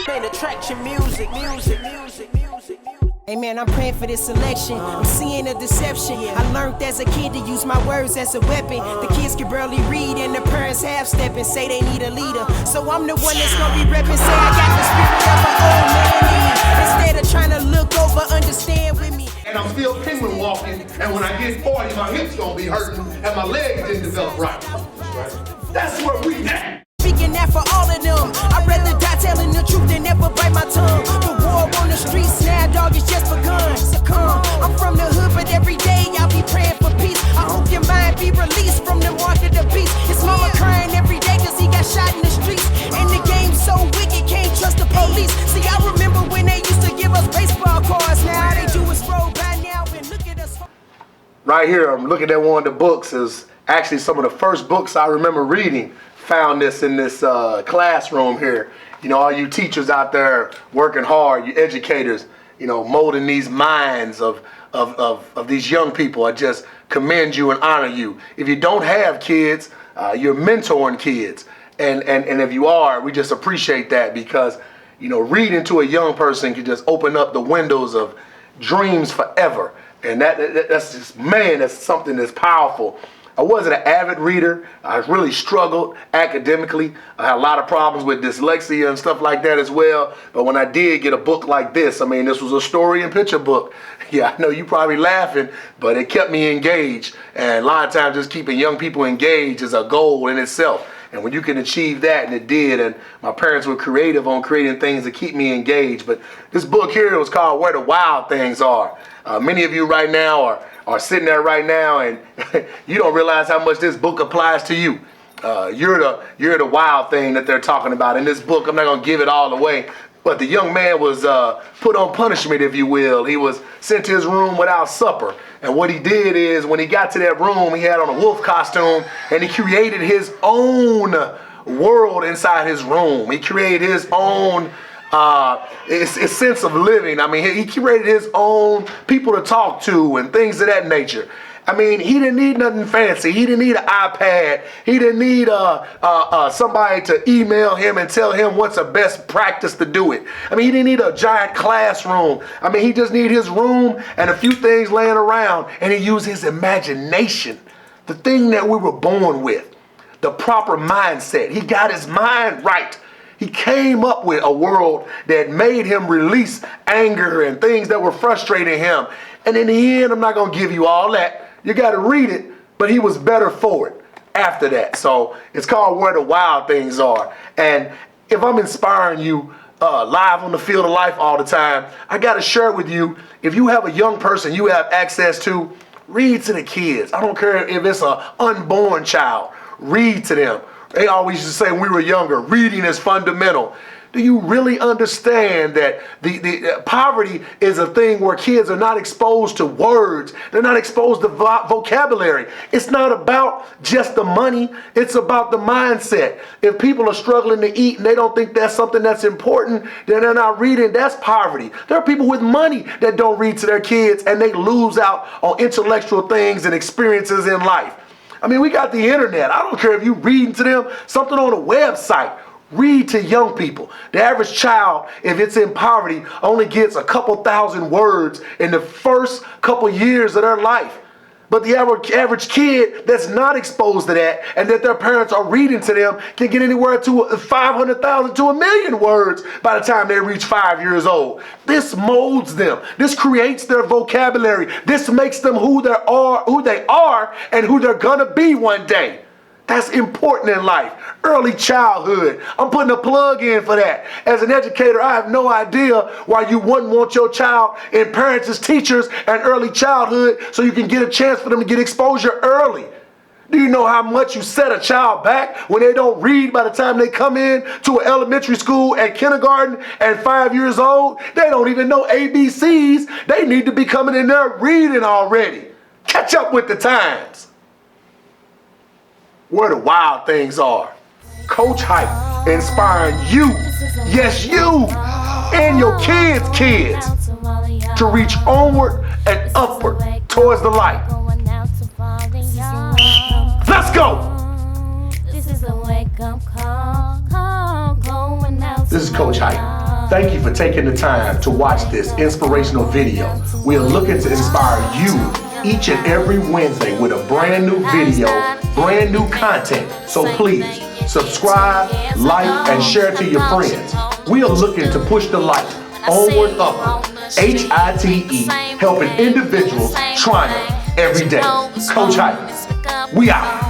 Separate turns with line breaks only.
Main attraction, music.
Hey man, I'm praying for this election. I'm seeing a deception. I learned as a kid to use my words as a weapon. The kids can barely read and the parents half-step and say they need a leader. So I'm the one that's gonna be repping, say I got the spirit of an old man in me. Instead of trying to look over, understand with me.
And I'm still penguin walking, and when I get 40, my hips gonna be hurting, and my legs didn't develop right. That's where we at.
Speaking that for all of them. I'd rather die telling the truth than ever bite my tongue. The war on the streets now, dog, it's just begun. Succumb. I'm from the hood, but every day y'all be praying for peace. I hope your mind be released from the mark of the beast. His mama crying every day cause he got shot in the streets. And the game's so wicked, can't trust the police. See, I remember when they used to give us baseball cards. Now all they do is roll by now and look at us.
Right here, I'm looking at one of the books. Is actually some of the first books I remember reading. Found this in this classroom here. You know, all you teachers out there working hard, you educators, you know, molding these minds of these young people. I just commend you and honor you. If you don't have kids, you're mentoring kids. And if you are, we just appreciate that because, you know, reading to a young person can just open up the windows of dreams forever. And that's just, man, that's something that's powerful. I wasn't an avid reader. I really struggled academically. I had a lot of problems with dyslexia and stuff like that as well. But when I did get a book like this, I mean, this was a story and picture book. Yeah, I know you probably laughing, but it kept me engaged. And a lot of times just keeping young people engaged is a goal in itself. And when you can achieve that, and it did, and my parents were creative on creating things to keep me engaged. But this book here was called Where the Wild Things Are. Many of you right now are sitting there right now and you don't realize how much this book applies to you. You're the wild thing that they're talking about. In this book, I'm not going to give it all away, but the young man was put on punishment, if you will. He was sent to his room without supper. And what he did is when he got to that room, he had on a wolf costume and he created his own world inside his room. He created his own his sense of living. I mean, he created his own people to talk to and things of that nature. I mean, he didn't need nothing fancy. He didn't need an iPad. He didn't need somebody to email him and tell him what's the best practice to do it. I mean, he didn't need a giant classroom. I mean, he just needed his room and a few things laying around, and he used his imagination, the thing that we were born with, the proper mindset. He got his mind right. He came up with a world that made him release anger and things that were frustrating him. And in the end, I'm not going to give you all that. You got to read it, but he was better for it after that. So it's called Where the Wild Things Are. And if I'm inspiring you live on the field of life all the time, I got to share with you, if you have a young person you have access to, read to the kids. I don't care if it's an unborn child. Read to them. They always used to say when we were younger, reading is fundamental. Do you really understand that the poverty is a thing where kids are not exposed to words? They're not exposed to vocabulary. It's not about just the money. It's about the mindset. If people are struggling to eat and they don't think that's something that's important, then they're not reading. That's poverty. There are people with money that don't read to their kids and they lose out on intellectual things and experiences in life. I mean, we got the internet. I don't care if you're reading to them something on a website. Read to young people. The average child, if it's in poverty, only gets a couple thousand words in the first couple years of their life. But the average kid that's not exposed to that and that their parents are reading to them can get anywhere to 500,000 to 1 million words by the time they reach 5 years old. This molds them. This creates their vocabulary. This makes them who they are and who they're gonna be one day. That's important in life. Early childhood. I'm putting a plug in for that. As an educator, I have no idea why you wouldn't want your child in parents as teachers and early childhood so you can get a chance for them to get exposure early. Do you know how much you set a child back when they don't read by the time they come in to an elementary school at kindergarten and 5 years old? They don't even know ABCs. They need to be coming in there reading already. Catch up with the times. Where the wild things are. CoachHite, inspiring you, yes you, and your kids' to reach onward and upward towards the light. Let's go! This is CoachHite. Thank you for taking the time to watch this inspirational video. We are looking to inspire you each and every Wednesday with a brand new video, brand new content. So please subscribe, like, and share to your friends. We are looking to push the light onward, upward. HITE, helping individuals triumph every day. Coach Hite, we out.